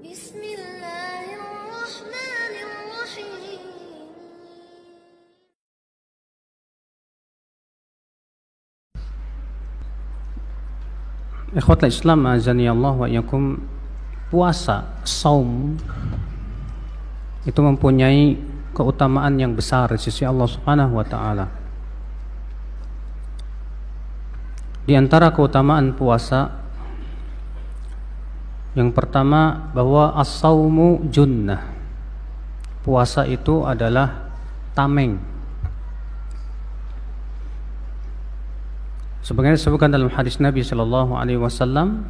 بسم الله الرحمن الرحيم Ikhwatul Islam azani Allah wa iyyakum, puasa saum itu mempunyai keutamaan yang besar di sisi Allah Subhanahu wa taala. Di antara keutamaan puasa yang pertama bahwa as-saumu junnah. Puasa itu adalah tameng. Sebagaimana disebutkan dalam hadis Nabi sallallahu alaihi wasallam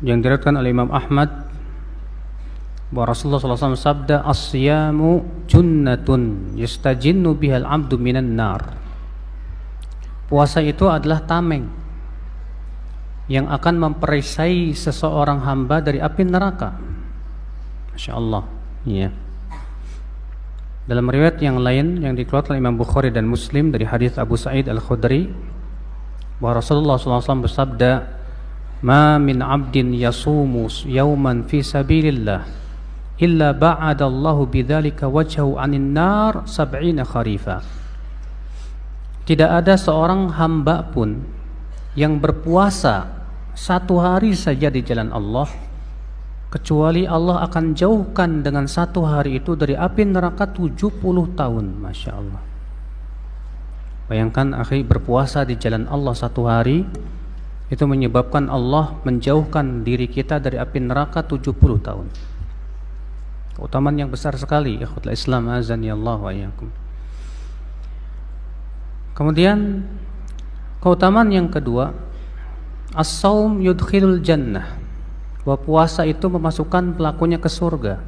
yang diriwayatkan oleh Imam Ahmad, bahwa Rasulullah sallallahu alaihi wasallam sabda, "As-siyamu junnatun yastajinnu bihal 'abdu minan nar." Puasa itu adalah tameng yang akan memperisai seseorang hamba dari api neraka. Masya Allah. Ya. Dalam riwayat yang lain yang dikeluarkan oleh Imam Bukhari dan Muslim dari hadis Abu Sa'id Al-Khudri, bahwa Rasulullah SAW bersabda, "Ma min 'abdin yasumu yawman fi sabilillah illa ba'adallahu bidzalika wajhahu 'anil nar 70 kharifa." Tidak ada seorang hamba pun yang berpuasa satu hari saja di jalan Allah, kecuali Allah akan jauhkan dengan satu hari itu dari api neraka 70 tahun. Masya Allah. Bayangkan akhi, berpuasa di jalan Allah satu hari itu menyebabkan Allah menjauhkan diri kita dari api neraka 70 tahun. Keutamaan yang besar sekali, ikhwatul Islam azani Allah wa iyyakum. Kemudian keutamaan yang kedua, as-saum yudkhilul jannah. Bahwa puasa itu memasukkan pelakunya ke surga.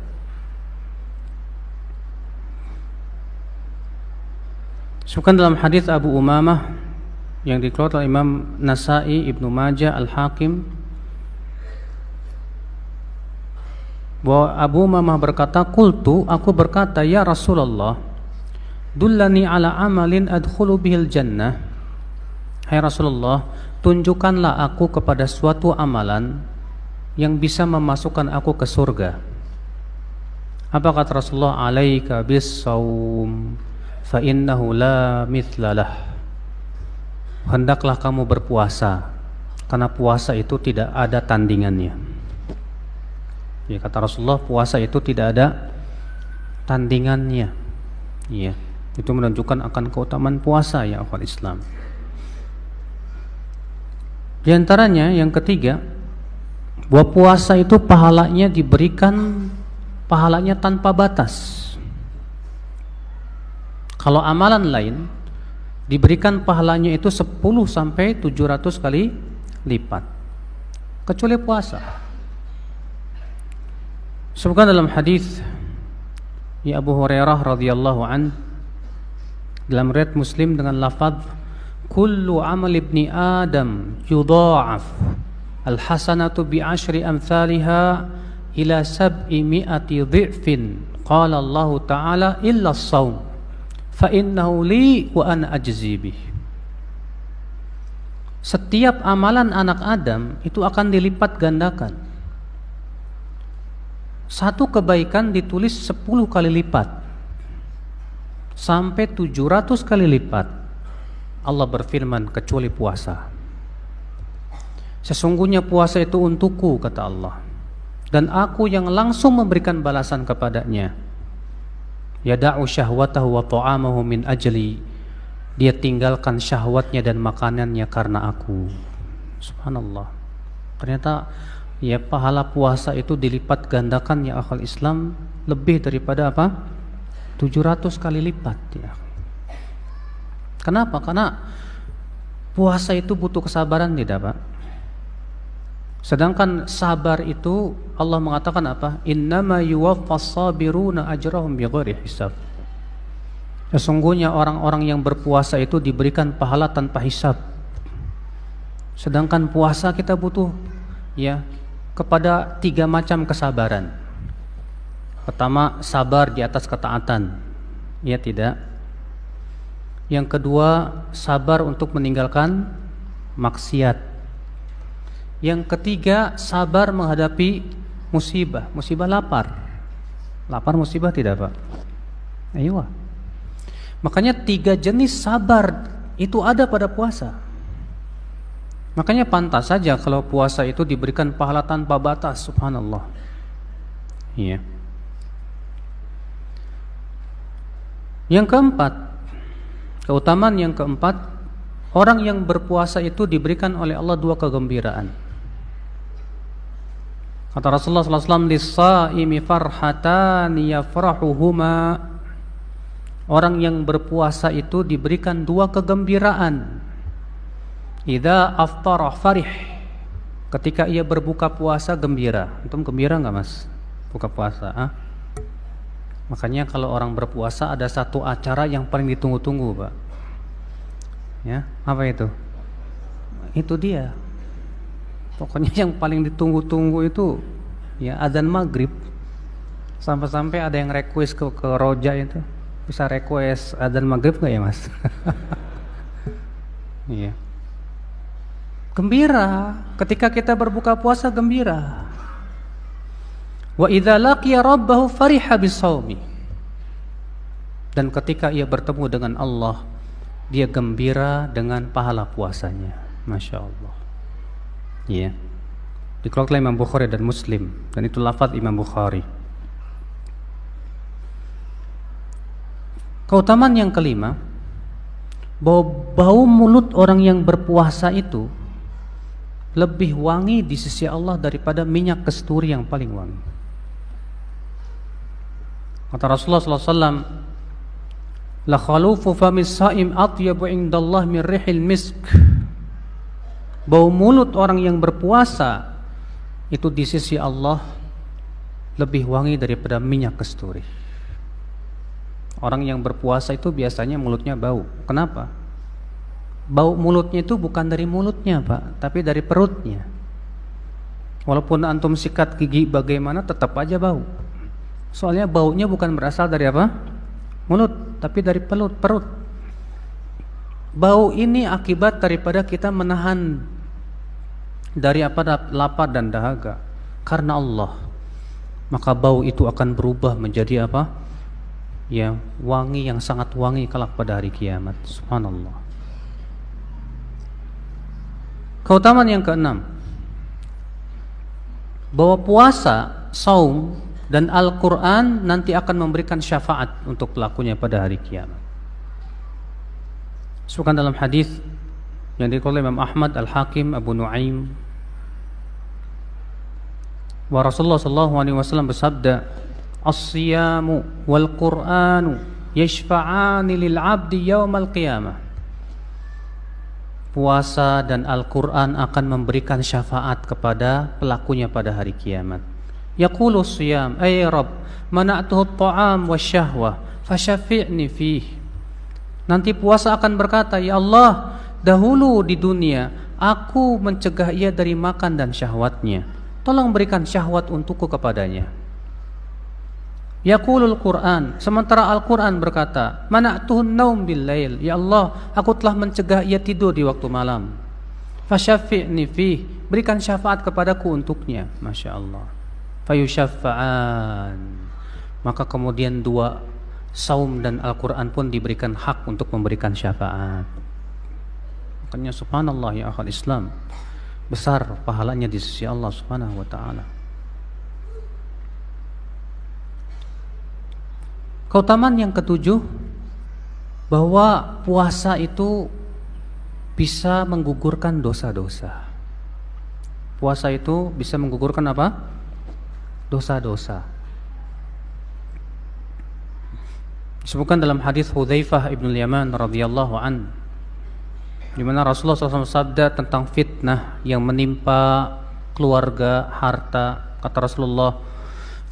Disebutkan dalam hadis Abu Umamah yang dikeluarkan oleh Imam Nasa'i, Ibnu Majah, Al-Hakim, bahwa Abu Umamah berkata, "Qultu, aku berkata, ya Rasulullah, dullani ala amalin adkhulu bihil jannah." Hai Rasulullah, tunjukkanlah aku kepada suatu amalan yang bisa memasukkan aku ke surga. Apa kata Rasulullah? "Alaika bis-shaum fa innahu la mithlalah." Hendaklah kamu berpuasa, karena puasa itu tidak ada tandingannya. Ya, kata Rasulullah, puasa itu tidak ada tandingannya. Ya, itu menunjukkan akan keutamaan puasa ya akhwat Islam. Di antaranya yang ketiga, bahwa puasa itu pahalanya diberikan pahalanya tanpa batas. Kalau amalan lain diberikan pahalanya itu 10 sampai 700 kali lipat, kecuali puasa. Sebutkan dalam hadis ya Abu Hurairah radhiyallahu an dalam riwayat Muslim dengan lafaz, "Kullu amal ibni Adam yudha'af al-hasanatu bi 'ashri amthaliha ila 700 dhi'fin." Qala Allah Ta'ala, "Illa as-shaum fa innahu li wa ana ajzi bih." Setiap amalan anak Adam itu akan dilipat gandakan. Satu kebaikan ditulis 10 kali lipat sampai 700 kali lipat. Allah berfirman, kecuali puasa. Sesungguhnya puasa itu untukku, kata Allah, dan aku yang langsung memberikan balasan kepadanya. Yada'u syahwatahu wa ta'amahu min ajli. Dia tinggalkan syahwatnya dan makanannya karena aku. Subhanallah. Ternyata ya pahala puasa itu dilipat gandakan ya akhwal Islam lebih daripada apa? 700 kali lipat ya. Kenapa? Karena puasa itu butuh kesabaran, tidak Pak? Sedangkan sabar itu Allah mengatakan apa? Innama yuwaffas sabiruna ajrahum bighairi hisab. Sesungguhnya orang-orang yang berpuasa itu diberikan pahala tanpa hisab. Sedangkan puasa kita butuh ya kepada 3 macam kesabaran. Pertama, sabar di atas ketaatan. Ya tidak. Yang kedua, sabar untuk meninggalkan maksiat. Yang ketiga, sabar menghadapi musibah. Musibah lapar. Lapar musibah tidak, Pak? Ayo. Makanya 3 jenis sabar itu ada pada puasa. Makanya pantas saja kalau puasa itu diberikan pahala tanpa batas, subhanallah. Iya. Yang keempat, keutamaan yang keempat, orang yang berpuasa itu diberikan oleh Allah 2 kegembiraan. Kata Rasulullah SAW, lis-shaimi farhatani yafrahuhuma. Orang yang berpuasa itu diberikan 2 kegembiraan. Idza aftara farih. Ketika ia berbuka puasa gembira. Antum gembira enggak, Mas? Buka puasa, Makanya kalau orang berpuasa ada satu acara yang paling ditunggu-tunggu, Pak. Ya, apa itu? Itu dia. Pokoknya yang paling ditunggu-tunggu itu ya adzan maghrib. Sampai-sampai ada yang request ke Roja itu. Bisa request adzan maghrib enggak ya, Mas? Iya. Gembira, ketika kita berbuka puasa gembira. Wa idza laqiya rabbahu fariha bisawmi. Dan ketika ia bertemu dengan Allah, dia gembira dengan pahala puasanya. Masya Allah. Iya. Dikeluarkan oleh Imam Bukhari dan Muslim, dan itu lafaz Imam Bukhari. Keutamaan yang kelima, bahwa bau mulut orang yang berpuasa itu lebih wangi di sisi Allah daripada minyak kasturi yang paling wangi. Kata Rasulullah SAW, la khalufu famis saim atyabu indallah min rihil misk. Bau mulut orang yang berpuasa itu di sisi Allah lebih wangi daripada minyak kasturi. Orang yang berpuasa itu biasanya mulutnya bau. Kenapa? Bau mulutnya itu bukan dari mulutnya, Pak, tapi dari perutnya. Walaupun antum sikat gigi bagaimana tetap aja bau. Soalnya baunya bukan berasal dari apa? Mulut, tapi dari perut. Bau ini akibat daripada kita menahan dari apa? Lapar dan dahaga karena Allah. Maka bau itu akan berubah menjadi apa? Ya, wangi yang sangat wangi kelak pada hari kiamat. Subhanallah. Keutamaan yang keenam, bahwa puasa, saum, dan Al-Quran nanti akan memberikan syafaat untuk pelakunya pada hari kiamat. Disebutkan dalam hadis yang diriwayatkan oleh Imam Ahmad, Al-Hakim, Abu Nuaim, wa Rasulullah SAW bersabda, as-siyamu wal Qur'anu yashfa'ani lil 'abdi yaumal qiyamah. Puasa dan Al-Quran akan memberikan syafaat kepada pelakunya pada hari kiamat. Yaqulu siyam, ay Rabb, mana'tuhu at-ta'am wasyahwah, fasyafi'ni fih. Nanti puasa akan berkata, ya Allah, dahulu di dunia aku mencegah ia dari makan dan syahwatnya. Tolong berikan syahwat untukku kepadanya. Yaqulul Quran, sementara Al-Quran berkata, mana'tuhun naum bil lail, ya Allah, aku telah mencegah ia tidur di waktu malam. Fasyafi'ni fih, berikan syafaat kepadaku untuknya. Masya Allah. Fayusyafa'an, maka kemudian 2 saum dan Al-Quran pun diberikan hak untuk memberikan syafaat. Makanya subhanallah ya akhal Islam, besar pahalanya di sisi Allah subhanahu wa ta'ala. Keutamaan yang ketujuh, bahwa puasa itu bisa menggugurkan dosa-dosa. Puasa itu bisa menggugurkan apa? Dosa-dosa. Disebutkan dalam hadis Hudzaifah ibn Yaman radhiyallahu an, di mana Rasulullah SAW sabda tentang fitnah yang menimpa keluarga, harta. Kata Rasulullah,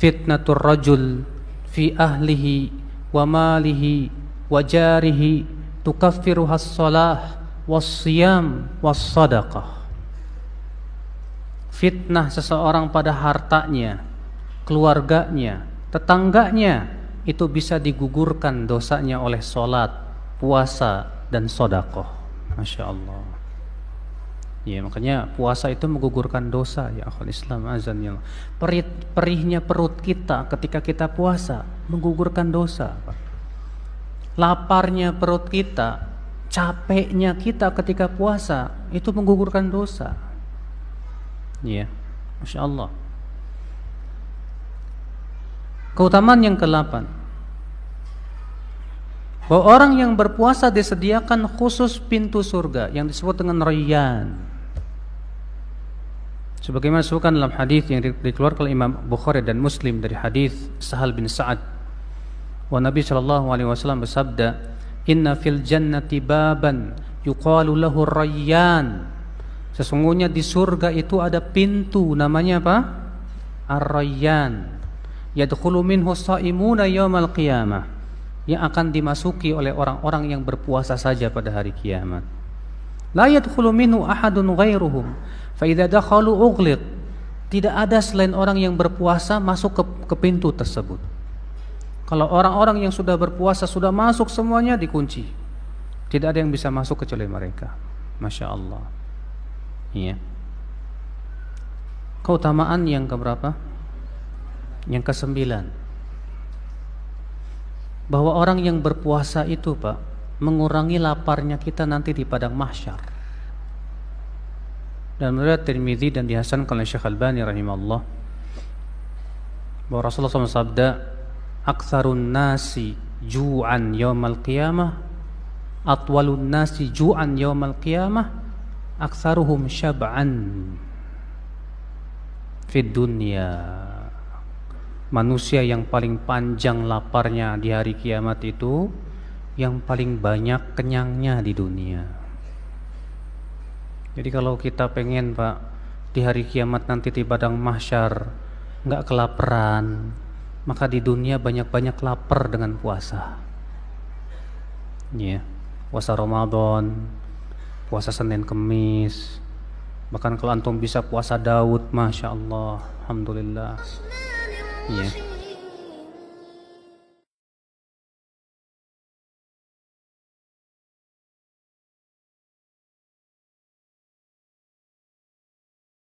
fitnatur rajul fi ahlihi wa malihi wa jarihi tukaffiruha as-salah was-siyam was-sadaqah. Fitnah seseorang pada hartanya, keluarganya, tetangganya, itu bisa digugurkan dosanya oleh salat, puasa, dan sedekah. Masya Allah. Ya, makanya puasa itu menggugurkan dosa ya akhul Islam azan ya. Perihnya perut kita ketika kita puasa menggugurkan dosa, Pak. Laparnya perut kita, capeknya kita ketika puasa itu menggugurkan dosa. Ya, Masya Allah. Keutamaan yang ke-8, bahwa orang yang berpuasa disediakan khusus pintu surga yang disebut dengan Rayyan. Sebagaimana disebutkan dalam hadis yang dikeluarkan oleh Imam Bukhari dan Muslim dari hadis Sahal bin Sa'ad, wa Nabi sallallahu alaihi wasallam bersabda, "Inna fil jannati baban yuqalu lahu Rayyan." Sesungguhnya di surga itu ada pintu namanya apa? Ar-Rayyan. Yadkhulu minhu shaimuna yaumal qiyamah. Yang akan dimasuki oleh orang-orang yang berpuasa saja pada hari kiamat. La yadkhulu minhu ahadun ghairuhum fa idza dakhalu ughliq. Tidak ada selain orang yang berpuasa masuk ke pintu tersebut. Kalau orang-orang yang sudah berpuasa sudah masuk semuanya dikunci. Tidak ada yang bisa masuk kecuali mereka. Masya Allah. Iya. Keutamaan yang keberapa? Yang ke-9, bahwa orang yang berpuasa itu, Pak, mengurangi laparnya kita nanti di padang mahsyar. Dan menurut Tirmidzi dan dihasankan oleh Syekh Albani rahimahullah, bahwa Rasulullah SAW sabda, "Aktsarun nasi ju'an yaumal qiyamah, atwalun nasi ju'an yaumal qiyamah, aktsaruhum syab'an fid dunya." Manusia yang paling panjang laparnya di hari kiamat itu yang paling banyak kenyangnya di dunia. Jadi kalau kita pengen, Pak, di hari kiamat nanti di padang mahsyar nggak kelaparan, maka di dunia banyak-banyak lapar dengan puasa. Ya, puasa Ramadan, puasa Senin Kemis, bahkan kalau antum bisa puasa Daud, Masya Allah, Alhamdulillah. Iya.